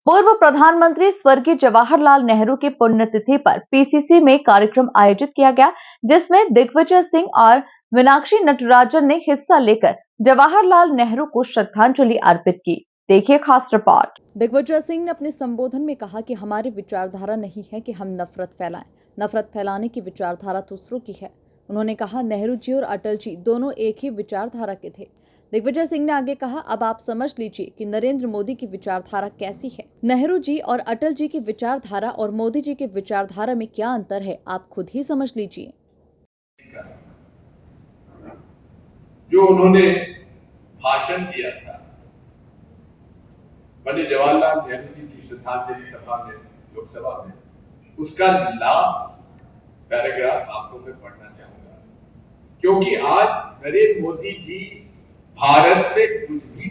पूर्व प्रधानमंत्री स्वर्गीय जवाहरलाल नेहरू की पुण्यतिथि पर पीसीसी में कार्यक्रम आयोजित किया गया, जिसमें दिग्विजय सिंह और मीनाक्षी नटराजन ने हिस्सा लेकर जवाहरलाल नेहरू को श्रद्धांजलि अर्पित की। देखिए खास रिपोर्ट। दिग्विजय सिंह ने अपने संबोधन में कहा कि हमारी विचारधारा नहीं है कि हम नफरत फैलाएं। नफरत फैलाने की विचारधारा दूसरों की है। उन्होंने कहा, नेहरू जी और अटल जी दोनों एक ही विचारधारा के थे। दिग्विजय सिंह ने आगे कहा, अब आप समझ लीजिए कि नरेंद्र मोदी की विचारधारा कैसी है। नेहरू जी और अटल जी की विचारधारा और मोदी जी की विचारधारा में क्या अंतर है, आप खुद ही समझ लीजिए। जो उन्होंने भाषण दिया था पंडित जवाहरलाल नेहरू जी की श्रद्धांजलि सभा में, लोकसभा में, उसका लास्ट पैराग्राफ आपको मैं पढ़ना चाहूंगा, क्योंकि आज नरेंद्र मोदी जी भारत में कुछ भी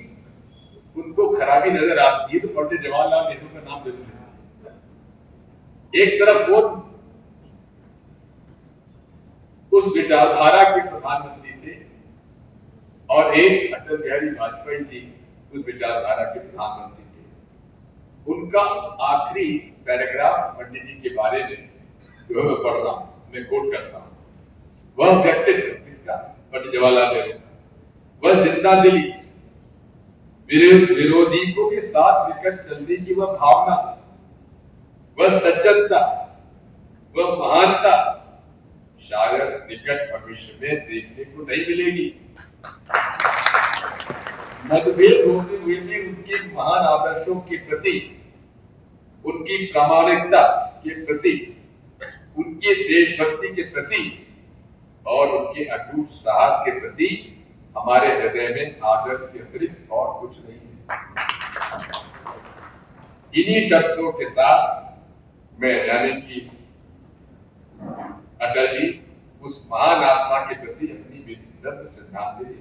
उनको खराबी नजर आती है तो पंडित जवाहरलाल नेहरू का नाम जरूर लेते हैं। एक तरफ वो उस विचारधारा के प्रधानमंत्री थे और एक अटल बिहारी वाजपेयी जी उस विचारधारा के प्रधानमंत्री थे। उनका आखिरी पैराग्राफ पंडित जी के बारे में जो मैं पढ़ रहा हूं, मैं कोट करता हूं, वह व्यक्तित्व किसका? पंडित जवाहरलाल नेहरू का। वह जिंदा दिली, विरोधियों के साथ मिलकर चलने की वह भावना, वह सज्जनता, वह महानता शायद निकट भविष्य में देखने को नहीं मिलेगी। मतभेद होते हुए भी उनके महान आदर्शों के प्रति, उनकी प्रामाणिकता के प्रति, उनके देशभक्ति के प्रति और उनके अटूट साहस के प्रति हमारे हृदय में आदर के अतिरिक्त और कुछ नहीं है। इन्हीं शब्दों के साथ मैं यानी कि अटल जी उस महान आत्मा के प्रति अपनी विनम्र श्रद्धांजलि।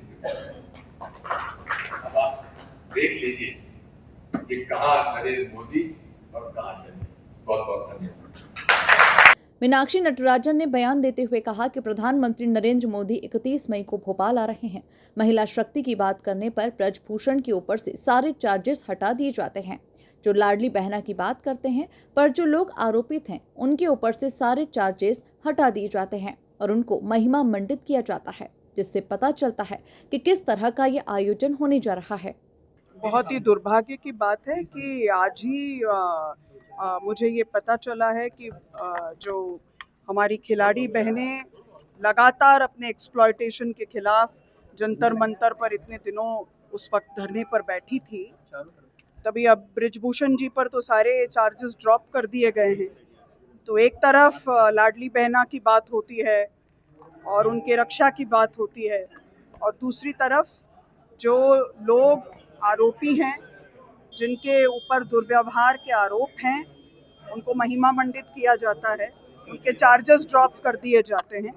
अब आप देख लीजिए कि कहां नरेंद्र मोदी और कहां अटल जी। बहुत बहुत धन्यवाद। मीनाक्षी नटराजन ने बयान देते हुए कहा कि प्रधानमंत्री नरेंद्र मोदी 31 मई को भोपाल आ रहे हैं। महिला शक्ति की बात करने पर ब्रजभूषण के ऊपर से सारे चार्जेस हटा दिए जाते हैं। जो लाडली बहना की बात करते हैं पर जो लोग आरोपित हैं उनके ऊपर से सारे चार्जेस हटा दिए जाते हैं और उनको महिमा मंडित किया जाता है, जिससे पता चलता है कि किस तरह का ये आयोजन होने जा रहा है। बहुत ही दुर्भाग्य की बात है कि आज ही मुझे ये पता चला है कि जो हमारी खिलाड़ी बहनें लगातार अपने एक्सप्लॉयटेशन के खिलाफ जंतर मंतर पर इतने दिनों उस वक्त धरने पर बैठी थी, तभी अब ब्रिजभूषण जी पर तो सारे चार्जेस ड्रॉप कर दिए गए हैं। तो एक तरफ लाडली बहना की बात होती है और उनके रक्षा की बात होती है, और दूसरी तरफ जो लोग आरोपी हैं, जिनके ऊपर दुर्व्यवहार के आरोप हैं, उनको महिमा मंडित किया जाता है, उनके चार्जेस ड्रॉप कर दिए जाते हैं।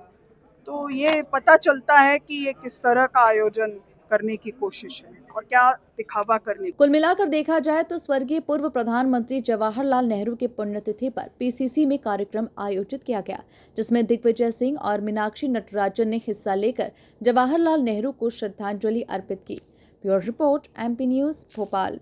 तो ये पता चलता है कि ये किस तरह का आयोजन करने की कोशिश है और क्या दिखावा करने की। कुल मिलाकर देखा जाए तो स्वर्गीय पूर्व प्रधानमंत्री जवाहरलाल नेहरू की पुण्यतिथि पर पीसीसी में कार्यक्रम आयोजित किया गया, जिसमें दिग्विजय सिंह और मीनाक्षी नटराजन ने हिस्सा लेकर जवाहरलाल नेहरू को श्रद्धांजलि अर्पित की। Bureau report, MP news, Bhopal.